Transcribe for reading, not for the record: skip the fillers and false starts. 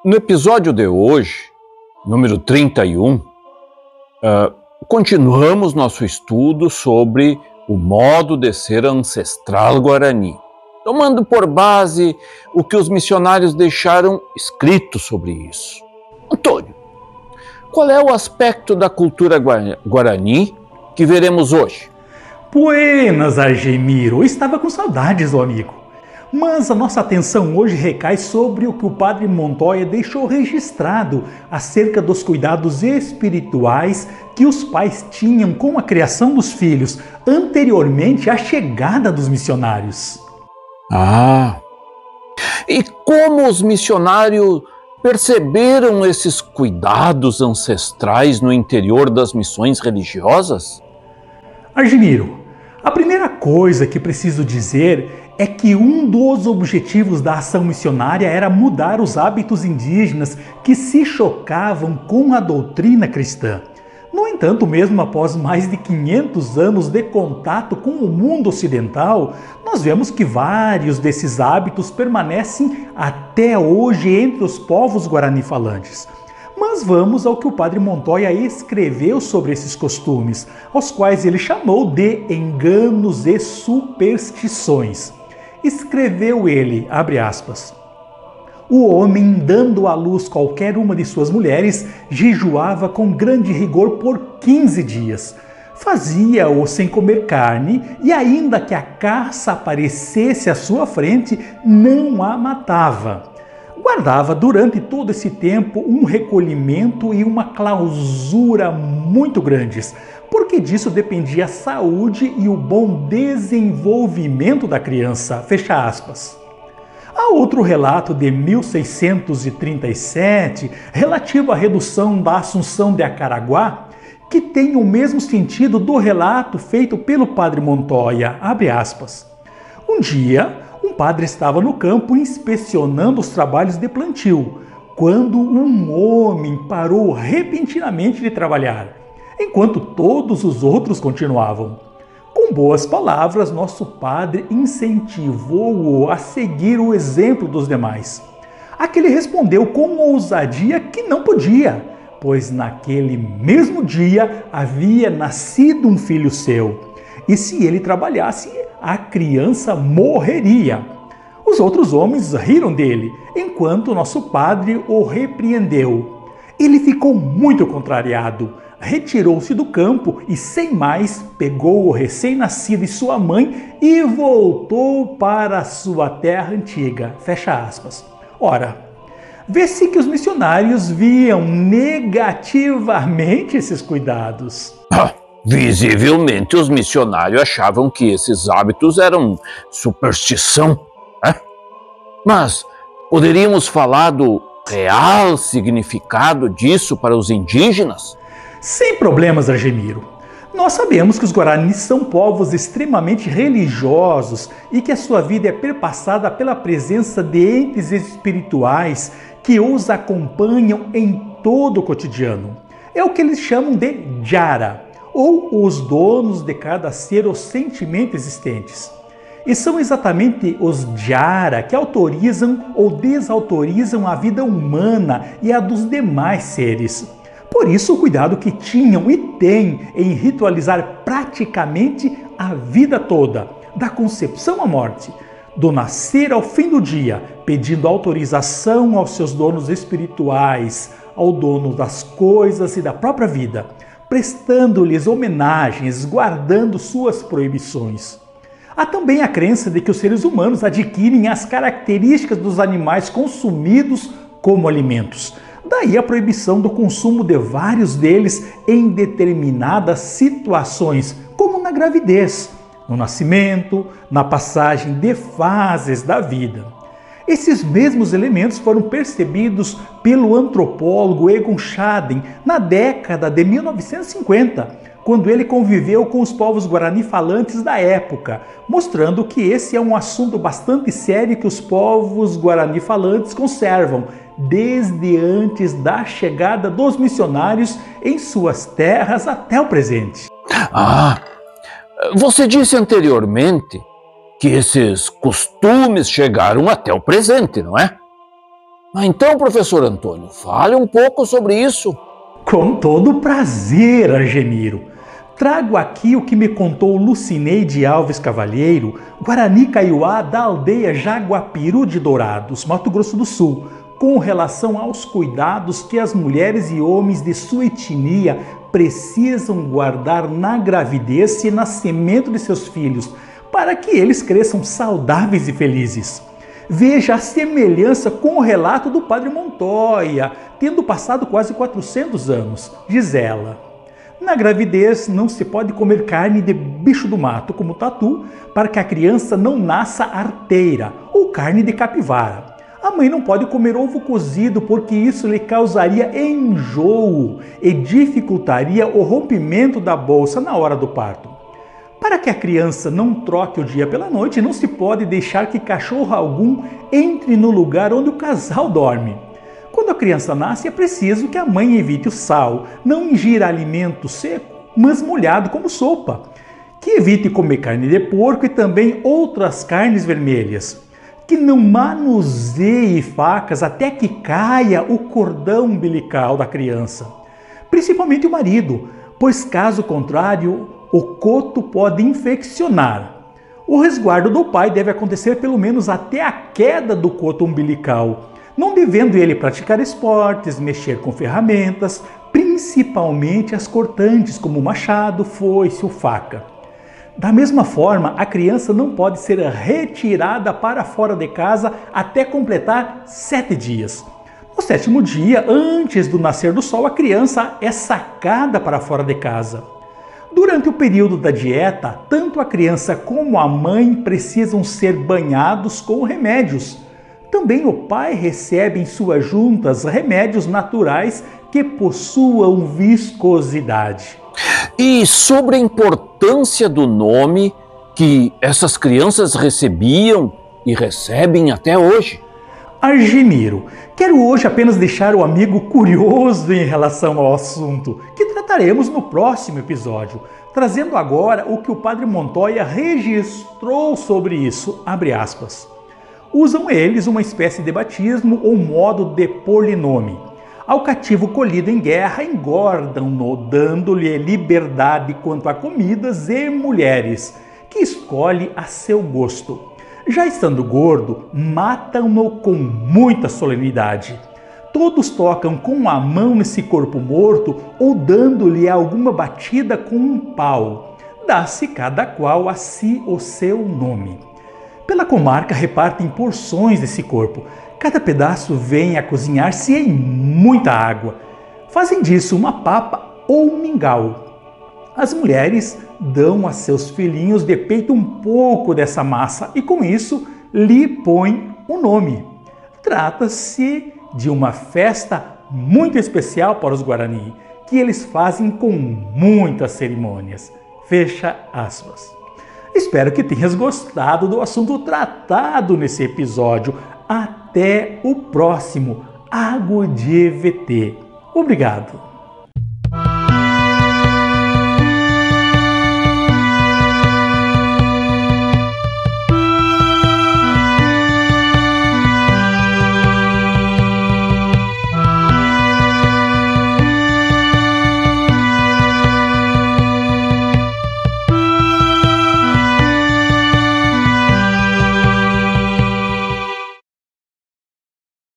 No episódio de hoje, número 31, continuamos nosso estudo sobre o modo de ser ancestral guarani, tomando por base o que os missionários deixaram escrito sobre isso. Antônio, qual é o aspecto da cultura guarani que veremos hoje? Buenas, Argemiro! Eu estava com saudades do amigo. Mas a nossa atenção hoje recai sobre o que o Padre Montoya deixou registrado acerca dos cuidados espirituais que os pais tinham com a criação dos filhos anteriormente à chegada dos missionários. E como os missionários perceberam esses cuidados ancestrais no interior das missões religiosas? Argemiro, a primeira coisa que preciso dizer é que um dos objetivos da ação missionária era mudar os hábitos indígenas que se chocavam com a doutrina cristã. No entanto, mesmo após mais de 500 anos de contato com o mundo ocidental, nós vemos que vários desses hábitos permanecem até hoje entre os povos guarani falantes. Mas vamos ao que o Padre Montoya escreveu sobre esses costumes, aos quais ele chamou de enganos e superstições. Escreveu ele, abre aspas, o homem, dando à luz qualquer uma de suas mulheres, jejuava com grande rigor por 15 dias. Fazia-o sem comer carne, e ainda que a caça aparecesse à sua frente, não a matava. Guardava durante todo esse tempo um recolhimento e uma clausura muito grandes, porque disso dependia a saúde e o bom desenvolvimento da criança, fecha aspas. Há outro relato de 1637, relativo à redução da Assunção de Acaraguá, que tem o mesmo sentido do relato feito pelo Padre Montoya, abre aspas. Um dia, um padre estava no campo inspecionando os trabalhos de plantio, quando um homem parou repentinamente de trabalhar, enquanto todos os outros continuavam. Com boas palavras, nosso padre incentivou-o a seguir o exemplo dos demais. Aquele respondeu com ousadia que não podia, pois naquele mesmo dia havia nascido um filho seu, e se ele trabalhasse, a criança morreria. Os outros homens riram dele, enquanto nosso padre o repreendeu. Ele ficou muito contrariado, retirou-se do campo e, sem mais, pegou o recém-nascido e sua mãe e voltou para a sua terra antiga. Fecha aspas. Ora, vê-se que os missionários viam negativamente esses cuidados. Visivelmente, os missionários achavam que esses hábitos eram superstição, né? Mas poderíamos falar do real significado disso para os indígenas? Sem problemas, Argemiro. Nós sabemos que os guaranis são povos extremamente religiosos e que a sua vida é perpassada pela presença de entes espirituais que os acompanham em todo o cotidiano. É o que eles chamam de Jara, ou os donos de cada ser ou sentimento existentes. E são exatamente os Jara que autorizam ou desautorizam a vida humana e a dos demais seres. Por isso, o cuidado que tinham e têm em ritualizar praticamente a vida toda, da concepção à morte, do nascer ao fim do dia, pedindo autorização aos seus donos espirituais, ao dono das coisas e da própria vida, prestando-lhes homenagens, guardando suas proibições. Há também a crença de que os seres humanos adquirem as características dos animais consumidos como alimentos. Daí a proibição do consumo de vários deles em determinadas situações, como na gravidez, no nascimento, na passagem de fases da vida. Esses mesmos elementos foram percebidos pelo antropólogo Egon Schaden na década de 1950, quando ele conviveu com os povos guarani falantes da época, mostrando que esse é um assunto bastante sério que os povos guarani falantes conservam desde antes da chegada dos missionários em suas terras até o presente. Você disse anteriormente que esses costumes chegaram até o presente, não é? Então, professor Antônio, fale um pouco sobre isso. Com todo prazer, Argemiro. Trago aqui o que me contou Lucineide Alves Cavalheiro, Guarani Kaiowá da aldeia Jaguapiru de Dourados, Mato Grosso do Sul, com relação aos cuidados que as mulheres e homens de sua etnia precisam guardar na gravidez e nascimento de seus filhos, para que eles cresçam saudáveis e felizes. Veja a semelhança com o relato do Padre Montoya, tendo passado quase 400 anos. Diz ela: na gravidez não se pode comer carne de bicho do mato, como tatu, para que a criança não nasça arteira, ou carne de capivara. A mãe não pode comer ovo cozido, porque isso lhe causaria enjoo e dificultaria o rompimento da bolsa na hora do parto. Para que a criança não troque o dia pela noite, não se pode deixar que cachorro algum entre no lugar onde o casal dorme. Quando a criança nasce, é preciso que a mãe evite o sal, não ingira alimento seco, mas molhado como sopa, que evite comer carne de porco e também outras carnes vermelhas, que não manuseie facas até que caia o cordão umbilical da criança, principalmente o marido, pois caso contrário, o coto pode infeccionar. O resguardo do pai deve acontecer pelo menos até a queda do coto umbilical, não devendo ele praticar esportes, mexer com ferramentas, principalmente as cortantes como machado, foice ou faca. Da mesma forma, a criança não pode ser retirada para fora de casa até completar 7 dias. No 7º dia, antes do nascer do sol, a criança é sacada para fora de casa. Durante o período da dieta, tanto a criança como a mãe precisam ser banhados com remédios. Também o pai recebe em suas juntas remédios naturais que possuam viscosidade. E sobre a importância do nome que essas crianças recebiam e recebem até hoje? Argemiro, quero hoje apenas deixar o amigo curioso em relação ao assunto, que trataremos no próximo episódio, trazendo agora o que o Padre Montoya registrou sobre isso, abre aspas. Usam eles uma espécie de batismo ou modo de pôr-lhe nome. Ao cativo colhido em guerra, engordam-no, dando-lhe liberdade quanto a comidas e mulheres, que escolhe a seu gosto. Já estando gordo, matam-no com muita solenidade. Todos tocam com a mão nesse corpo morto ou dando-lhe alguma batida com um pau. Dá-se cada qual a si o seu nome. Pela comarca repartem porções desse corpo. Cada pedaço vem a cozinhar-se em muita água. Fazem disso uma papa ou um mingau. As mulheres dão a seus filhinhos de peito um pouco dessa massa e com isso lhe põem o nome. Trata-se de uma festa muito especial para os Guarani, que eles fazem com muitas cerimônias. Fecha aspas. Espero que tenhas gostado do assunto tratado nesse episódio. Até o próximo Água de EVT. Obrigado.